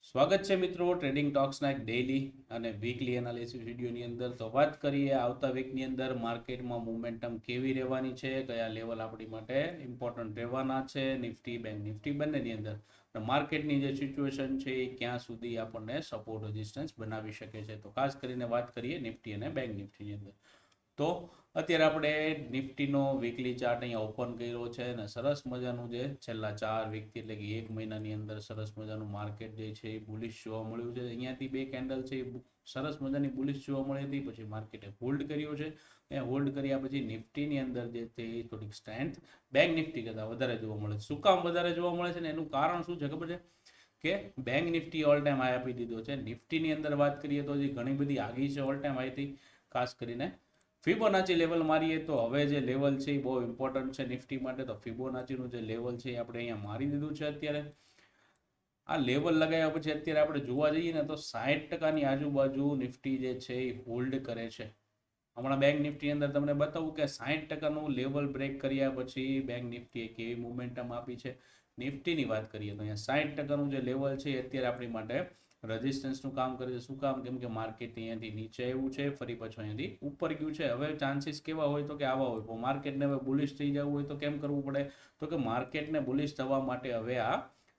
સ્વાગત છે મિત્રો ટ્રેડિંગ ટોક્સના એક ડેઇલી અને વીકલી એનાલિસિસ વિડીયોની અંદર. તો વાત કરીએ આવતા વીકની અંદર માર્કેટમાં મોમેન્ટમ કેવી રહેવાની છે, કયા લેવલ આપણી માટે ઇમ્પોર્ટન્ટ રહેવાના છે, નિફ્ટી બેંક નિફ્ટી બંનેની અંદર માર્કેટની જે સિચ્યુએશન છે એ ક્યાં સુધી આપણને સપોર્ટ રેઝિસ્ટન્સ બનાવી શકે છે. તો ખાસ કરીને વાત કરીએ નિફ્ટી અને બેંક નિફ્ટીની અંદર. તો અત્યારે આપણે નિફ્ટીનો વીકલી ચાર્ટ અહીંયા ઓપન કર્યો છે અને સરસ મજાનું જે છેલ્લા 4 વીકથી એટલે કે 1 મહિનાની અંદર સરસ મજાનું માર્કેટ જે છે એ બુલિશ જોવા મળ્યું છે. અહીંયાથી બે કેન્ડલ છે એ સરસ મજાની બુલિશ જોવા મળી હતી, પછી માર્કેટે હોલ્ડ કર્યો છે. એ હોલ્ડ કર્યા પછી નિફ્ટીની અંદર જે છે એ થોડીક સ્ટ્રેન્થ બેંક નિફ્ટી કરતાં વધારે જોવા મળે છે. શું કામ વધારે જોવા મળે છે ને એનું કારણ શું છે ખબર છે કે bank Nifty all time high આપી દીધો છે. નિફ્ટીની અંદર વાત કરીએ તો હજી ઘણી બધી આગી છે ઓલ ટાઈમ હાઈથી. ખાસ કરીને ફિબોનાચી લેવલ મારીએ તો હવે જે લેવલ છે એ બહુ ઇમ્પોર્ટન્ટ છે નિફ્ટી માટે. તો ફિબોનાચીનું જે લેવલ છે એ આપણે અહીંયા મારી દીધું છે. અત્યારે આ લેવલ લગાવ્યા પછી અત્યારે આપણે જોવા જઈએ ને તો 60% આજુબાજુ નિફ્ટી જે છે એ હોલ્ડ કરે છે. હમણાં બેંક નિફ્ટી અંદર તમને બતાવું કે 60%નું લેવલ બ્રેક કર્યા પછી બેંક નિફ્ટીએ કેવી મોમેન્ટમ આપી છે. નિફ્ટીની વાત કરીએ તો અહીંયા 60%નું જે લેવલ છે એ અત્યારે આપણી માટે રેઝિસ્ટન્સનું કામ કરે છે. શું કામ? કેમ કે માર્કેટ અહીંયાથી નીચે આવ્યું છે, ફરી પાછું અહીંયાથી ઉપર ગયું છે. હવે ચાન્સીસ કેવા હોય તો કે આવા હોય, માર્કેટને હવે બુલિશ થઈ જવું હોય તો કેમ કરવું પડે? તો કે માર્કેટને બુલિશ થવા માટે હવે આ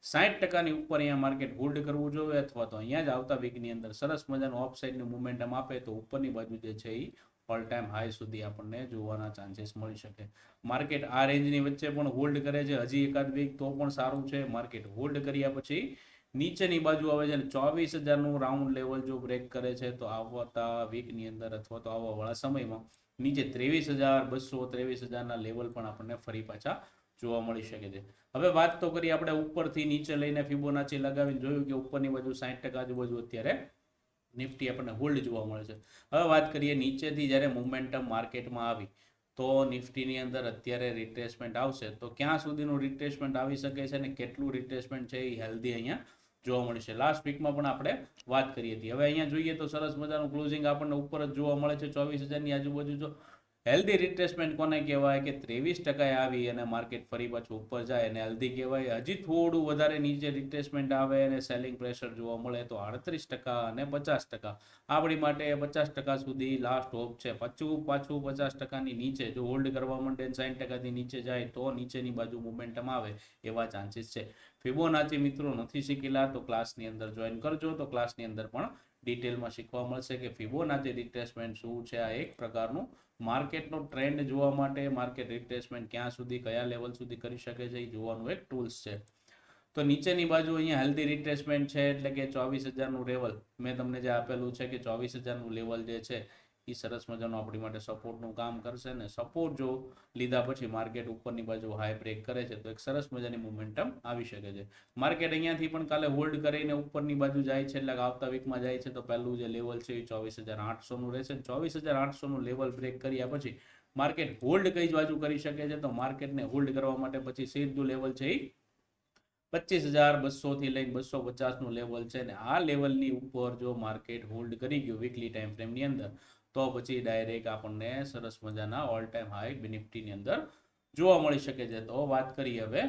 60%ની ઉપર અહીંયા માર્કેટ હોલ્ડ કરવું જોઈએ, અથવા તો અહીંયા જ આવતા વીકની અંદર સરસ મજાનું અપસાઇડનું મોમેન્ટમ આપે તો ઉપરની બાજુ જે છે એ ઓલ ટાઈમ હાઈ સુધી આપણને જોવાના ચાન્સીસ મળી શકે. માર્કેટ આ રેન્જની વચ્ચે પણ હોલ્ડ કરે છે હજી એકાદ વીક તો પણ સારું છે. માર્કેટ હોલ્ડ કર્યા પછી નીચેની બાજુ આવે છે અને 24,000નું રાઉન્ડ લેવલ જો બ્રેક કરે છે તો આવતા વીકની અંદર અથવા તો આવવાવાળા સમયમાં નીચે 23,200 23,000ના લેવલ પણ આપણને ફરી પાછા જોવા મળી શકે છે. હવે વાત તો કરીએ આપણે ઉપરથી નીચે લઈને ફિબોનાચી લગાવીને જોયું કે ઉપરની બાજુ 60% આજુબાજુ અત્યારે નિફ્ટી આપણને હોલ્ડ જોવા મળે છે. હવે વાત કરીએ નીચેથી જ્યારે મોમેન્ટમ માર્કેટમાં આવી તો નિફ્ટીની અંદર અત્યારે રિટ્રેસમેન્ટ આવશે તો ક્યાં સુધીનું રિટ્રેસમેન્ટ આવી શકે છે અને કેટલું રિટ્રેસમેન્ટ છે એ હેલ્ધી અહીંયા જોવા મળશે. લાસ્ટ વીકમાં પણ આપણે વાત કરી હતી. હવે અહીંયા જોઈએ તો સરસ મજાનું ક્લોઝિંગ આપણને ઉપર જ જોવા મળે છે 24,000ની આજુબાજુ. જો હેલ્ધી રિટ્રેસમેન્ટ કોને કહેવાય કે 23% આવી અને માર્કેટ ફરી પાછું ઉપર જાય અને હેલ્ધી કહેવાય. હજી થોડું વધારે નીચે રિટ્રેસમેન્ટ આવે અને સેલિંગ પ્રેશર જોવા મળે તો 38% અને 50% આપણી માટે 50% સુધી લાસ્ટ હોપ છે. પાછું 50%ની નીચે જો હોલ્ડ કરવા માંડે 60%થી નીચે જાય તો નીચેની બાજુ મોમેન્ટમ આવે એવા ચાન્સીસ છે. ફિબોનાચી મિત્રો નથી શીખેલા તો ક્લાસની અંદર જોઈન કરજો, તો ક્લાસની અંદર પણ ડિટેલમાં શીખવા મળશે કે ફિબોનાચી રિટ્રેસમેન્ટ શું છે. આ એક પ્રકારનું માર્કેટનો ટ્રેન્ડ જોવા માટે માર્કેટ રિટ્રેસમેન્ટ ક્યાં સુધી કયા લેવલ સુધી કરી શકે છે એ જોવાનું એક ટૂલ્સ છે. તો નીચેની બાજુ અહીંયા હેલ્ધી રિટ્રેસમેન્ટ છે એટલે કે 24,000નું લેવલ મેં તમને જે આપેલું છે કે 24,000નું લેવલ જે છે એ સરસ મજાનું આપણી માટે સપોર્ટનું કામ કરશે ને સપોર્ટ જો લીધા પછી માર્કેટ ઉપરની બાજુ હાઈ બ્રેક કરે છે તો એક સરસ મજાની મોમેન્ટમ આવી શકે છે. માર્કેટ અહીંયાથી પણ કાલે હોલ્ડ કરીને ઉપરની બાજુ જાય છે એટલે આવતા વીકમાં જાય છે તો પહેલું જે લેવલ છે એ 24,800નું રહેશે. 24,800નું લેવલ બ્રેક કર્યા પછી માર્કેટ હોલ્ડ કઈ બાજુ કરી શકે છે તો માર્કેટને હોલ્ડ કરવા માટે પછી સીધું લેવલ છે એ 25,200 થી લઈને 250નું લેવલ છે ને આ લેવલની ઉપર જો માર્કેટ હોલ્ડ કરી ગયું વીકલી ટાઈમ ફ્રેમની અંદર તો પછી ડાયરેક્ટ આપણને સરસ મજાના ઓલ ટાઈમ હાઈ નિફ્ટીની અંદર જોવા મળી શકે છે. તો વાત કરીએ હવે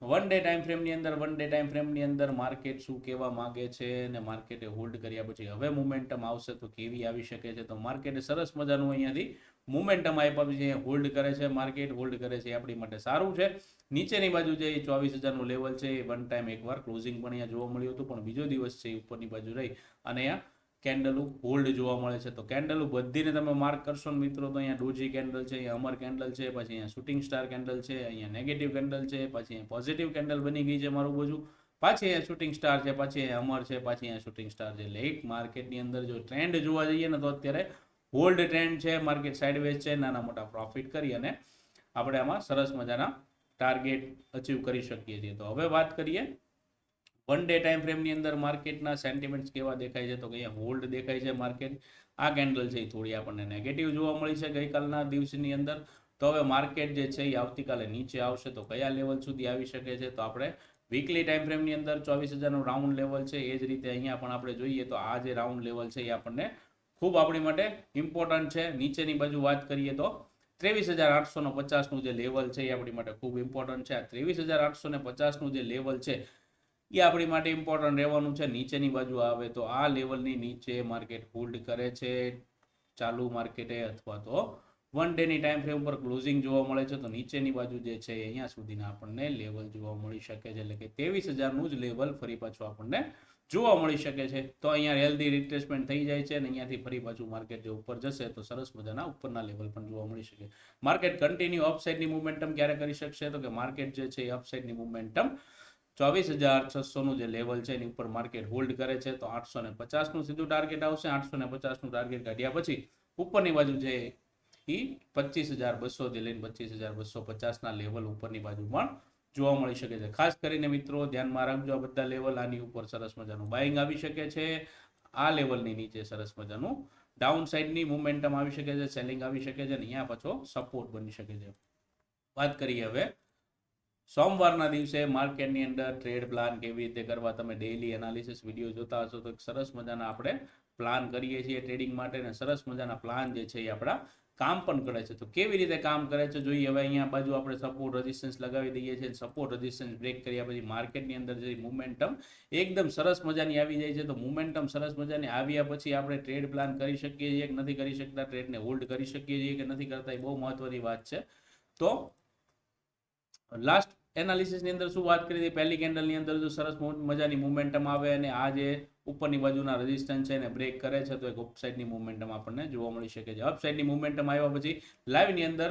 વન ડે ટાઈમ ફ્રેમની અંદર માર્કેટ શું કહેવા માંગે છે અને માર્કેટે હોલ્ડ કર્યા પછી હવે મોમેન્ટમ આવશે તો કેવી આવી શકે છે. તો માર્કેટે સરસ મજાનું અહીંયાથી મોમેન્ટમ આપ્યા પછી હોલ્ડ કરે છે, માર્કેટ હોલ્ડ કરે છે આપણી માટે સારું છે. નીચેની બાજુ જે 24,000નું લેવલ છે એ વન ટાઈમ એકવાર ક્લોઝિંગ પણ અહીંયા જોવા મળ્યું હતું, પણ બીજો દિવસ છે ઉપરની બાજુ રહી અને અહીંયા કેન્ડલ હોલ્ડ જોવા મળે છે. તો કેન્ડલ બધીને તમે માર્ક કરશો ને મિત્રો તો અહીંયા ડોજી કેન્ડલ છે, અહીંયા અમર કેન્ડલ છે, પછી અહીંયા શૂટિંગ સ્ટાર કેન્ડલ છે, અહીંયા નેગેટિવ કેન્ડલ છે, પછી અહીંયા પોઝિટિવ કેન્ડલ બની ગઈ છે મારું બાજુ, પાછી અહીંયા શૂટિંગ સ્ટાર છે, પાછી અહીંયા અમર છે, પાછી અહીંયા શૂટિંગ સ્ટાર છે. લેટ માર્કેટની અંદર જો ટ્રેન્ડ જોવા જઈએ ને તો અત્યારે હોલ્ડ ટ્રેન્ડ છે, માર્કેટ સાઇડવેઝ છે, નાના મોટા પ્રોફિટ કરી અને આપણે આમાં સરસ મજાના ટાર્ગેટ અચીવ કરી શકીએ છીએ. તો હવે વાત કરીએ વન ડે ટાઈમ ફ્રેમની અંદર માર્કેટના સેન્ટિમેન્ટ્સ કેવા દેખાય છે તો કે અહીંયા હોલ્ડ દેખાય છે માર્કેટ. આ કેન્ડલ છે એ થોડી આપણને નેગેટિવ જોવા મળી છે ગઈકાલના દિવસની અંદર. તો હવે માર્કેટ જે છે એ આવતીકાલે નીચે આવશે તો કયા લેવલ સુધી આવી શકે છે તો આપણે વીકલી ટાઈમ ફ્રેમની અંદર 24,000નું રાઉન્ડ લેવલ છે એ જ રીતે અહીંયા પણ આપણે જોઈએ તો આ જે રાઉન્ડ લેવલ છે એ આપણને ખૂબ આપણી માટે ઇમ્પોર્ટન્ટ છે. નીચેની બાજુ વાત કરીએ તો 23,850નું જે લેવલ છે એ આપણી માટે ખૂબ ઇમ્પોર્ટન્ટ છે. આ 23,850નું જે લેવલ છે એ આપણી માટે ઇમ્પોર્ટન્ટ રહેવાનું છે. નીચેની બાજુ આવે તો આ લેવલની નીચે માર્કેટ હોલ્ડ કરે છે ચાલુ માર્કેટે અથવા તો 1 ડેની ટાઈમ ફ્રેમ ઉપર ક્લોઝિંગ જોવા મળે છે તો નીચેની બાજુ જે છે અહીંયા સુધીના આપણને લેવલ જોવા મળી શકે છે, એટલે કે 23,000નું જ લેવલ ફરી પાછું આપણને જોવા મળી શકે છે. તો અહીંયા હેલ્ધી રિટ્રેસમેન્ટ થઈ જાય છે અને અહીંયાથી ફરી પાછું માર્કેટ જે ઉપર જશે તો સરસ મજાના ઉપરના લેવલ પણ જોવા મળી શકે. માર્કેટ કન્ટિન્યુ અપસાઇડની મોમેન્ટમ ક્યારે કરી શકશે તો કે માર્કેટ જે છે એ અપસાઇડની મોમેન્ટમ 24,600નું જે લેવલ છે એની ઉપર માર્કેટ હોલ્ડ કરે છે તો 850નું સીધું ટાર્ગેટ આવશે. 850નું ટાર્ગેટ કાઢ્યા પછી ઉપરની બાજુ છે એ 25,200 થી લઈને 25,250ના લેવલ ઉપરની બાજુ પણ જોવા મળી શકે છે. ખાસ કરીને મિત્રો ધ્યાનમાં રાખજો આ બધા લેવલ, આની ઉપર સરસ મજાનું બાઇંગ આવી શકે છે, આ લેવલની નીચે સરસ મજાનું ડાઉન સાઇડની મોમેન્ટમ આવી શકે છે, સેલિંગ આવી શકે છે અને અહીંયા પાછો સપોર્ટ બની શકે છે. વાત કરીએ હવે સોમવારના દિવસે માર્કેટની અંદર ટ્રેડ પ્લાન કેવી રીતે કરવા. તમે ડેઇલી એનાલિસિસ વિડીયો જોતા હશો તો સરસ મજાના આપણે પ્લાન કરીએ છીએ ટ્રેડિંગ માટે અને સરસ મજાના પ્લાન જે છે એ આપણા કામ પણ કરે છે. તો કેવી રીતે કામ કરે છે જોઈએ. હવે અહીંયા બાજુ આપણે સપોર્ટ રેઝિસ્ટન્સ લગાવી દઈએ છીએ. સપોર્ટ રેઝિસ્ટન્સ બ્રેક કર્યા પછી માર્કેટની અંદર જે મોમેન્ટમ એકદમ સરસ મજાની આવી જાય છે તો મોમેન્ટમ સરસ મજાની આવ્યા પછી આપણે ટ્રેડ પ્લાન કરી શકીએ છીએ કે નથી કરી શકતા, ટ્રેડને હોલ્ડ કરી શકીએ છીએ કે નથી કરતા, એ બહુ મહત્વની વાત છે. તો લાસ્ટ એનાલિસિસની અંદર શું વાત કરી હતી, પહેલી કેન્ડલની અંદર જો સરસ મજાની મોમેન્ટમ આવે અને આ જે ઉપરની બાજુના રેઝિસ્ટન્સ છે એને બ્રેક કરે છે તો એક અપસાઇડની મોમેન્ટમ આપણને જોવા મળી શકે છે. અપસાઇડની મોમેન્ટમ આવ્યા પછી લાઈવની અંદર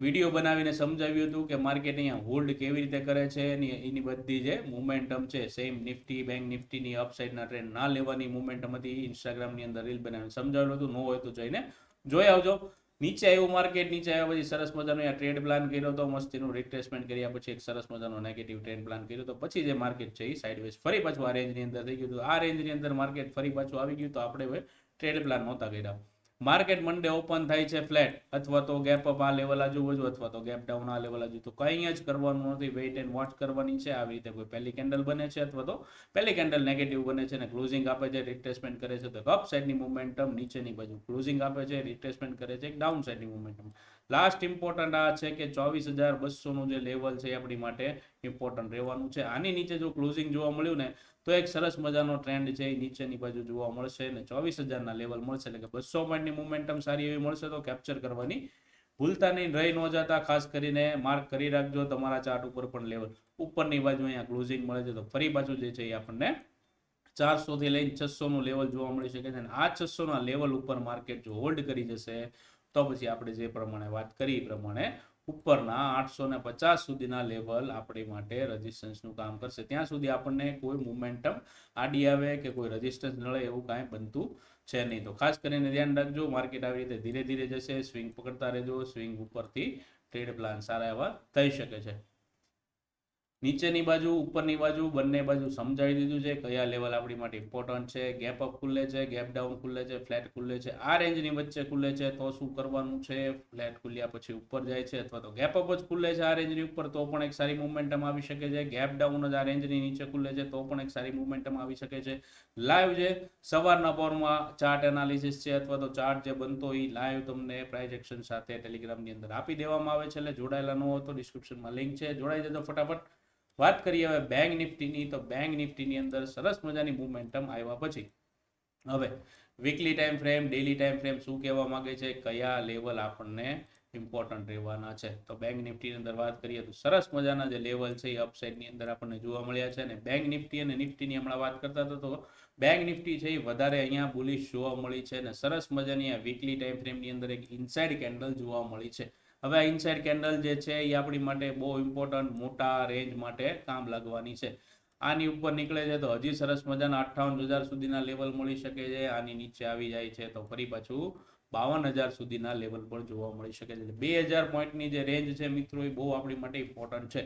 વિડીયો બનાવીને સમજાવ્યું હતું કે માર્કેટ અહીંયા હોલ્ડ કેવી રીતે કરે છે એની બધી જે મોમેન્ટમ છે સેમ નિફ્ટી બેંક નિફ્ટીની અપસાઇડના ટ્રેન્ડ ના લેવાની મોમેન્ટમ હતી. ઇન્સ્ટાગ્રામની અંદર રીલ બનાવીને સમજાવેલું હતું, ન હોય તો જઈને જોઈ આવજો. નીચે આવ્યું માર્કેટ, નીચે આવ્યા પછી સરસ મજાનો ટ્રેડ પ્લાન કર્યો તો મસ્તીનું રિટ્રેસમેન્ટ કર્યા પછી એક સરસ મજાનો નેગેટિવ ટ્રેડ પ્લાન કર્યો તો પછી જે માર્કેટ છે એ સાઇડવેઝ ફરી પાછું આ રેન્જની અંદર થઈ ગયું. આ રેન્જની અંદર માર્કેટ ફરી પાછું આવી ગયું તો આપણે હવે ટ્રેડ પ્લાન નહોતા કર્યા. માર્કેટ મંડે ઓપન થાય છે ફ્લેટ અથવા તો ગેપ અપ આ લેવલ આજુબાજુ અથવા તો ગેપ ડાઉન આ લેવલ આજુ, તો કંઈ જ કરવાનું નથી, વેઇટ એન્ડ વોચ કરવાની છે. આવી રીતે કોઈ પહેલી કેન્ડલ બને છે અથવા તો પહેલી કેન્ડલ નેગેટિવ બને છે અને ક્લોઝિંગ આપે છે, રિટ્રેસમેન્ટ કરે છે તો અપ સાઇડની મોમેન્ટમ, નીચેની બાજુ ક્લોઝિંગ આપે છે, રિટ્રેસમેન્ટ કરે છે, એક ડાઉન સાઇડની મોમેન્ટમ. લાસ્ટ ઇમ્પોર્ટન્ટ આ છે કે 24,200નું જે લેવલ છે આપણી માટે ઇમ્પોર્ટન્ટ રહેવાનું છે. આની નીચે જો ક્લોઝિંગ જોવા મળ્યું ને તો એક સરસ મજાનો ટ્રેન્ડ છે એ નીચેની બાજુ જોવા મળશે અને 24,000ના લેવલ મળશે, એટલે કે 200 પોઈન્ટની મોમેન્ટમ સારી એવી મળશે તો કેપ્ચર કરવાની ભૂલતા નહીં, રહી ન જતા. ખાસ કરીને માર્ક કરી રાખજો તમારા ચાર્ટ ઉપર પણ લેવલ ઉપરની બાજુ અહીંયા ક્લોઝિંગ મળે છે તો ફરી પાછું જે છે એ આપણને 400 થી લઈને 600નું લેવલ જોવા મળી શકે છે અને આ 600ના લેવલ ઉપર માર્કેટ જો હોલ્ડ કરી જશે તો પછી આપણે જે પ્રમાણે વાત કરી એ પ્રમાણે ઉપરના 850 સુધીના લેવલ આપણી માટે રેઝિસ્ટન્સનું કામ કરશે. ત્યાં સુધી આપણને કોઈ મોમેન્ટમ આડી આવે કે કોઈ રેઝિસ્ટન્સ નળે એવું કાંઈ બનતું છે નહીં. તો ખાસ કરીને ધ્યાન રાખજો, માર્કેટ આવી રીતે ધીરે ધીરે જશે, સ્વિંગ પકડતા રહેજો, સ્વિંગ ઉપરથી ટ્રેડ પ્લાન સારા એવા થઈ શકે છે. નીચેની બાજુ ઉપરની બાજુ બંને બાજુ સમજાવી દીધું છે કયા લેવલ આપણી માટે ઇમ્પોર્ટન્ટ છે. ગેપ અપ ખુલે છે, ગેપ ડાઉન ખુલે છે, ફ્લેટ ખુલે છે, આ રેન્જની વચ્ચે ખુલે છે તો શું કરવાનું છે, ફ્લેટ ખુલ્યા પછી ઉપર જાય છે અથવા તો ગેપ અપ જ ખુલે છે આ રેન્જની ઉપર તો પણ એક સારી મોમેન્ટમ આવી શકે છે. ગેપ ડાઉન જ આ રેન્જની નીચે ખુલે છે તો પણ એક સારી મોમેન્ટમ આવી શકે છે. લાઈવ જે સવારના પોરમાં ચાર્ટ એનાલિસિસ છે અથવા તો ચાર્ટ જે બનતો એ લાઈવ તમને પ્રાઇસ એક્શન સાથે ટેલિગ્રામની અંદર આપી દેવામાં આવે છે, એટલે જોડાયેલા ન હોય તો ડિસ્ક્રિપ્શનમાં લિંક છે, જોડાઈ જજો ફટાફટ. વાત કરીએ હવે બેંક નિફ્ટીની, તો બેંક નિફ્ટીની અંદર સરસ મજાની મોમેન્ટમ આવ્યા પછી હવે weekly time frame, daily time frame શું કહેવા માંગે છે, કયા લેવલ આપણને ઇમ્પોર્ટન્ટ રહેવાના છે. તો બેંક નિફ્ટીની અંદર વાત કરીએ તો સરસ મજાના જે લેવલ છે એ અપસાઇડની અંદર આપણને જોવા મળ્યા છે અને બેંક નિફ્ટી અને નિફ્ટીની હમણાં વાત કરતા હતા તો બેંક નિફ્ટી છે એ વધારે અહીંયા બુલિશ જોવા મળી છે અને સરસ મજાની આ વીકલી ટાઈમ ફ્રેમની અંદર એક ઇનસાઇડ કેન્ડલ જોવા મળી છે. હવે આ ઇનસાઇડ કેન્ડલ જે છે એ આપણી માટે બહુ ઇમ્પોર્ટન્ટ મોટા રેન્જ માટે કામ લાગવાની છે. આની ઉપર નીકળે છે તો હજી સરસ મજાના 58,000 સુધીના લેવલ મળી શકે છે. આની નીચે આવી જાય છે તો ફરી પાછું 52,000 સુધીના લેવલ પણ જોવા મળી શકે છે. 2,000 પોઈન્ટની જે રેન્જ છે મિત્રો એ બહુ આપણી માટે ઇમ્પોર્ટન્ટ છે.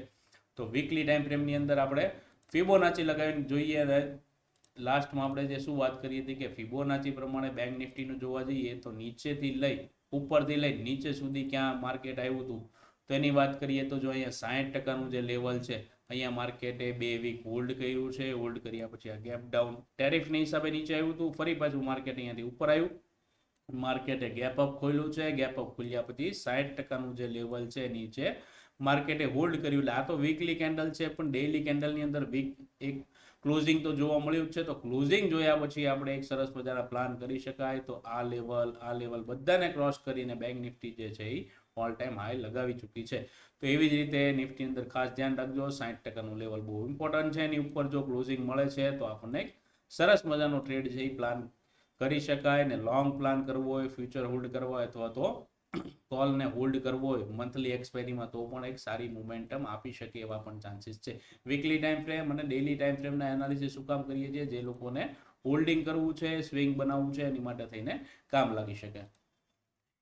તો વીકલી ટાઈમ ફ્રેમની અંદર આપણે ફિબોનાચી લગાવીને જોઈએ. લાસ્ટમાં આપણે જે શું વાત કરી હતી કે ફિબોનાચી પ્રમાણે બેંક નિફ્ટીનું જોવા જઈએ તો નીચેથી લઈ ઉપરથી લઈ નીચે સુધી ક્યાં માર્કેટ આવ્યું હતું તો એની વાત કરીએ તો જો અહીંયા 60%નું જે લેવલ છે અહીંયા માર્કેટે 2 વીક હોલ્ડ કર્યું છે. હોલ્ડ કર્યા પછી આ ગેપ ડાઉન ટેરિફની હિસાબે નીચે આવ્યું હતું, ફરી પાછું માર્કેટ અહીંયાથી ઉપર આવ્યું, માર્કેટે ગેપ અપ ખોલ્યું છે. ગેપ અપ ખોલ્યા પછી 60%નું જે લેવલ છે નીચે માર્કેટે હોલ્ડ કર્યું. એટલે આ તો વીકલી કેન્ડલ છે, પણ ડેઇલી કેન્ડલની અંદર એક ક્લોઝિંગ તો જોવા મળ્યું જ છે. તો ક્લોઝિંગ જોયા પછી આપણે એક સરસ મજાના પ્લાન કરી શકાય. તો આ લેવલ બધાને ક્રોસ કરીને બેંક નિફ્ટી જે છે એ ઓલ ટાઈમ હાઈ લગાવી ચૂકી છે. તો એવી જ રીતે નિફ્ટી અંદર ખાસ ધ્યાન રાખજો, 60% લેવલ બહુ ઇમ્પોર્ટન્ટ છે. એની ઉપર જો ક્લોઝિંગ મળે છે તો આપણને એક સરસ મજાનો ટ્રેડ છે એ પ્લાન કરી શકાય. ને લોંગ પ્લાન કરવો હોય, ફ્યુચર હોલ્ડ કરવા હોય, અથવા તો કોલને હોલ્ડ કરવો હોય મંથલી એક્સપાયરીમાં, તો પણ એક સારી મોમેન્ટમ આપી શકે એવા પણ ચાન્સીસ છે. વીકલી ટાઈમ ફ્રેમ અને ડેઇલી ટાઈમ ફ્રેમના એનાલિસિસ શું કામ કરીએ છીએ? જે લોકોને હોલ્ડિંગ કરવું છે, સ્વિંગ બનાવવું છે, એની માટે થઈને કામ લાગી શકે.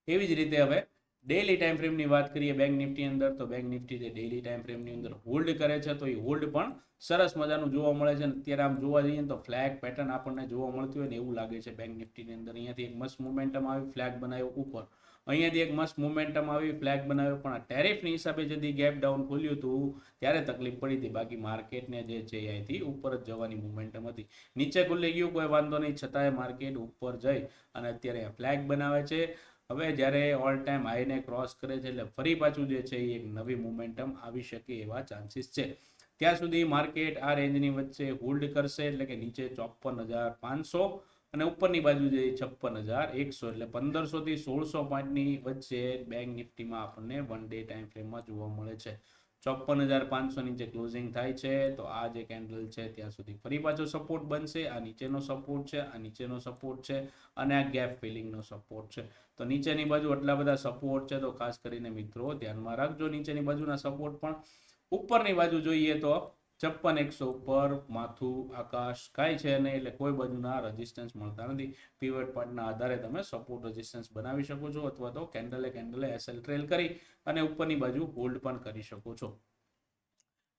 એવી જ રીતે હવે ડેઇલી ટાઈમ ફ્રેમની વાત કરીએ બેંક નિફ્ટી અંદર, તો બેંક નિફ્ટી જે ડેઇલી ટાઈમ ફ્રેમની અંદર હોલ્ડ કરે છે, તો એ હોલ્ડ પણ સરસ મજાનું જોવા મળે છે. અત્યારે આમ જોવા જઈએ તો ફ્લેગ પેટર્ન આપણને જોવા મળતી હોય ને એવું લાગે છે બેંક નિફ્ટીની અંદર. અહીંયાથી એક મસ્ત મોમેન્ટમ આવી, ફ્લેગ બનાવ્યો ઉપર, અહીંયાથી એક મસ્ત મોમેન્ટમ આવી, ફ્લેગ બનાવ્યો, પણ આ ટેરિફની હિસાબે જતી ગેપ ડાઉન ખોલ્યું હતું ત્યારે તકલીફ પડી હતી. બાકી માર્કેટને જે છે અહીંથી ઉપર જ જવાની મોમેન્ટમ હતી. નીચે ખુલ્લી ગયું કોઈ વાંધો નહીં, છતાંય માર્કેટ ઉપર જઈ અને અત્યારે ફ્લેગ બનાવે છે. હવે જ્યારે ઓલ ટાઈમ હાઈને ક્રોસ કરે છે એટલે ફરી પાછું જે છે એ એક નવી મોમેન્ટમ આવી શકે એવા ચાન્સીસ છે. ત્યાં સુધી માર્કેટ આ રેન્જની વચ્ચે હોલ્ડ કરશે, એટલે કે નીચે 54,500 અને ઉપરની બાજુ જે 56,100, એટલે 1500 થી 1600 પોઈન્ટની વચ્ચે બેંક નિફ્ટીમાં આપણને વન ડે ટાઈમ ફ્રેમમાં જોવા મળે છે. 54,500 નીચે ક્લોઝિંગ થાય છે તો આ જે કેન્ડલ છે ત્યાં સુધી ફરી પાછો સપોર્ટ બનશે. આ નીચેનો સપોર્ટ છે, આ નીચેનો સપોર્ટ છે અને આ ગેપ ફિલિંગનો સપોર્ટ છે. તો નીચેની બાજુ આટલા બધા સપોર્ટ છે, તો ખાસ કરીને મિત્રો ધ્યાનમાં રાખજો. નીચેની બાજુના સપોર્ટ પણ ઉપરની બાજુ જોઈએ તો 56,100 ઉપર માથું આકાશ કાંઈ છે નહીં, એટલે કોઈ બાજુના રેઝિસ્ટન્સ મળતા નથી. પીવટ પોઈન્ટના આધારે તમે સપોર્ટ રેઝિસ્ટન્સ બનાવી શકો છો, અથવા તો કેન્ડલે એસએલ ટ્રેલ કરી અને ઉપરની બાજુ હોલ્ડ પણ કરી શકો છો.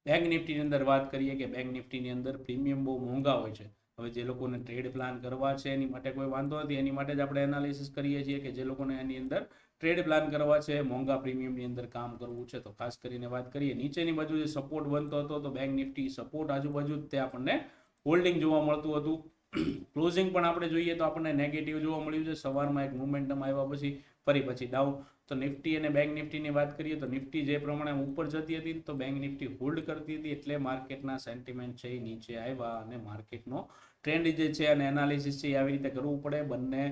બેંક નિફ્ટીની અંદર વાત કરીએ કે બેંક નિફ્ટીની અંદર પ્રીમિયમ બહુ મોંઘા હોય છે. હવે જે લોકોને ટ્રેડ પ્લાન કરવા છે એની માટે કોઈ વાંધો નથી, એની માટે જ આપણે એનાલિસિસ કરીએ છીએ કે જે લોકોને એની અંદર ટ્રેડ પ્લાન કરવા છે, મોંઘા પ્રીમિયમની અંદર કામ કરવું છે, તો ખાસ કરીને વાત કરીએ નીચેની બાજુ જે સપોર્ટ બનતો હતો તો બેંક નિફ્ટી સપોર્ટ આજુબાજુ તે આપણને હોલ્ડિંગ જોવા મળતું હતું. ક્લોઝિંગ પણ આપણે જોઈએ તો આપણને નેગેટિવ જોવા મળ્યું છે. સવારમાં એક મોમેન્ટમ આવ્યા પછી ડાઉન. તો નિફ્ટી અને બેંક નિફ્ટીની વાત કરીએ તો નિફ્ટી જે પ્રમાણે ઉપર જતી હતી તો બેંક નિફ્ટી હોલ્ડ કરતી હતી, એટલે માર્કેટના સેન્ટિમેન્ટ છે એ નીચે આવ્યા અને માર્કેટનો ટ્રેન્ડ જે છે અને એનાલિસિસ છે એ આવી રીતે કરવું પડે. બંને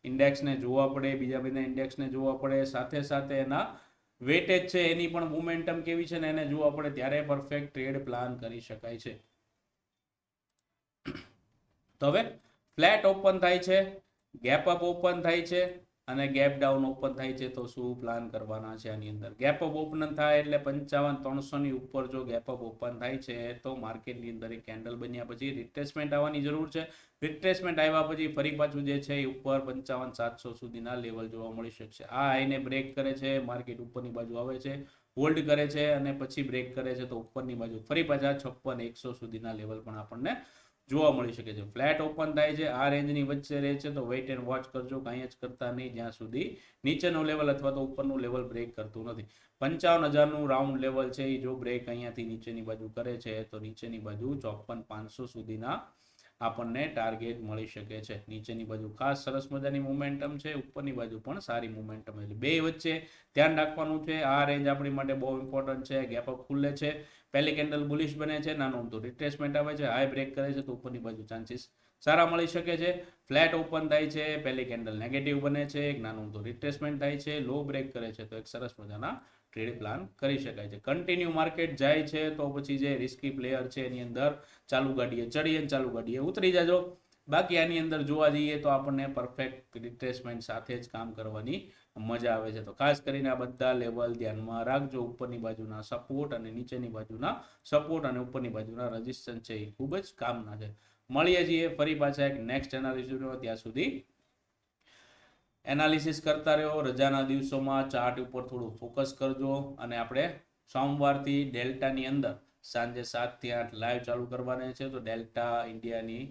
ઇન્ડેક્સને જોવા પડે, બીજા બધા ઇન્ડેક્સને જોવા પડે, સાથે સાથે એના વેટેજ છે એની પણ મોમેન્ટમ કેવી છે ને એને જોવા પડે, ત્યારે પરફેક્ટ ટ્રેડ પ્લાન કરી શકાય છે. તો હવે ફ્લેટ ઓપન થાય છે, ગેપ અપ ઓપન થાય છે અને ગેપ ડાઉન ઓપન થાય છે, તો શું પ્લાન કરવાના છે આની અંદર? ગેપ અપ ઓપન થાય એટલે 55,300 ની ઉપર જો ગેપ અપ ઓપન થાય છે તો માર્કેટની અંદર એક કેન્ડલ બન્યા પછી રિટ્રેસમેન્ટ આવવાની જરૂર છે. રિટ્રેસમેન્ટ આવ્યા પછી ફરી પાછું જે છે ઉપર 55,700 સુધીના લેવલ જોવા મળી શકશે. આ હાઈને બ્રેક કરે છે, માર્કેટ ઉપરની બાજુ આવે છે, હોલ્ડ કરે છે અને પછી બ્રેક કરે છે, તો ઉપરની બાજુ ફરી પાછા 56,100 સુધીના લેવલ પણ આપણને જોવા મળી શકે છે. ફ્લેટ ઓપન થાય છે, આ રેન્જની વચ્ચે રહે છે, તો વેઇટ એન્ડ વોચ કરજો, કાંઈ જ કરતા નહીં જ્યાં સુધી નીચેનો લેવલ અથવા તો ઉપરનું લેવલ બ્રેક કરતું નથી. 55,000નું રાઉન્ડ લેવલ છે એ જો બ્રેક અહીંયાથી નીચેની બાજુ કરે છે તો નીચેની બાજુ 54,500 સુધીના આપણને ટાર્ગેટ મળી શકે છે. નીચેની બાજુ ખાસ સરસ મજાની મોમેન્ટમ છે, ઉપરની બાજુ પણ સારી મોમેન્ટમ, એટલે બે વચ્ચે ધ્યાન રાખવાનું છે. આ રેન્જ આપણી માટે બહુ ઇમ્પોર્ટન્ટ છે. ગેપ અપ ખુલે છે, પહેલી કેન્ડલ બુલિશ બને છે, નાનું તો રિટ્રેસમેન્ટ આવે છે, હાઈ બ્રેક કરે છે તો ઉપરની બાજુ ચાન્સીસ સારા મળી શકે છે. ફ્લેટ ઓપન થાય છે, પહેલી કેન્ડલ નેગેટિવ બને છે, એક નાનું તો રિટ્રેસમેન્ટ થાય છે, લો બ્રેક કરે છે, તો એક સરસ મજાના ટ્રેડ પ્લાન કરી શકાય છે. કન્ટિન્યુ માર્કેટ જાય છે તો પછી જે રિસ્કી પ્લેયર છે એની અંદર ચાલુ ગાડીએ ચડી અને ચાલુ ગાડીએ ઉતરી જાજો. બાકી આની અંદર જોવા જઈએ તો આપણને પરફેક્ટ રિટ્રેસમેન્ટ સાથે જ કામ કરવાની મજા આવે છે. તો ખાસ કરીને આ બધા લેવલ ધ્યાનમાં રાખજો. ઉપરની બાજુના સપોર્ટ અને નીચેની બાજુના સપોર્ટ અને ઉપરની બાજુના રેઝિસ્ટન્સ છે એ ખૂબ જ કામના છે. મળીએ છીએ ફરી પાછા એક નેક્સ્ટ એનાલિસિસમાં. ત્યાં સુધી એનાલિસિસ કરતા રહ્યો. રજાના દિવસોમાં ચાર્ટ ઉપર થોડું ફોકસ કરજો અને આપણે સોમવારથી ડેલ્ટાની અંદર સાંજે 7 થી 8 લાઈવ ચાલુ કરવાના છે. તો ડેલ્ટા ઇન્ડિયાની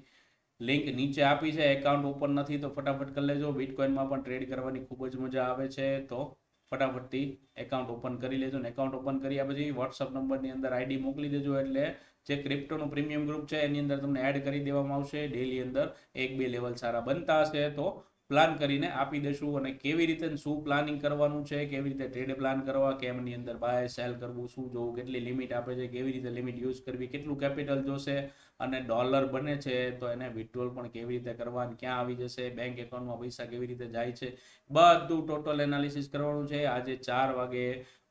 લિંક નીચે આપી છે. એકાઉન્ટ ઓપન નથી તો ફટાફટ કરી લેજો. બિટકોઇનમાં પણ ટ્રેડ કરવાની ખૂબ જ મજા આવે છે, તો ફટાફટથી એકાઉન્ટ ઓપન કરી લેજો. ને એકાઉન્ટ ઓપન કર્યા પછી વોટ્સઅપ નંબરની અંદર આઈડી મોકલી દેજો, એટલે જે ક્રિપ્ટોનું પ્રીમિયમ ગ્રુપ છે એની અંદર તમને એડ કરી દેવામાં આવશે. ડેલી અંદર 1-2 લેવલ સારા બનતા હશે તો પ્લાન કરીને આપી દેશું અને કેવી રીતે શું પ્લાનિંગ કરવાનું છે, કેવી રીતે ટ્રેડ પ્લાન કરવા, કેમની અંદર બાય સેલ કરવું, શું જોવું, કેટલી લિમિટ આપે છે, કેવી રીતે લિમિટ યુઝ કરવી, કેટલું કેપિટલ જોશે અને ડોલર બને છે તો એને વિથડ્રોલ પણ કેવી રીતે કરવા, ક્યાં આવી જશે, બેંક એકાઉન્ટમાં પૈસા કેવી રીતે જાય છે, બધું ટોટલ એનાલિસિસ કરવાનું છે. આજે 4 વાગે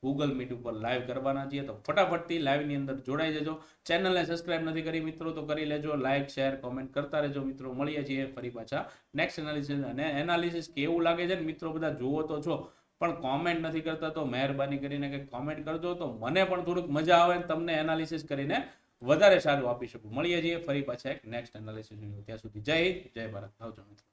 ગૂગલ મીટ ઉપર લાઈવ કરવાના છીએ, તો ફટાફટથી લાઈવની અંદર જોડાઈ જજો. ચેનલને સબસ્ક્રાઇબ નથી કરી મિત્રો તો કરી લેજો, લાઈક શેર કોમેન્ટ કરતા રહેજો મિત્રો. મળીએ છીએ ફરી પાછા નેક્સ્ટ એનાલિસિસ. અને એનાલિસિસ કેવું લાગે છે ને મિત્રો, બધા જુઓ તો છો પણ કોમેન્ટ નથી કરતા, તો મહેરબાની કરીને કંઈક કોમેન્ટ કરજો તો મને પણ થોડુંક મજા આવે ને તમને એનાલિસિસ કરીને વધારે સારું આપી શકું. મળીએ છીએ ફરી પાછા એક નેક્સ્ટ એનાલિસિસ. ત્યાં સુધી જય હિન્દ, જય ભારત. આવજો મિત્રો.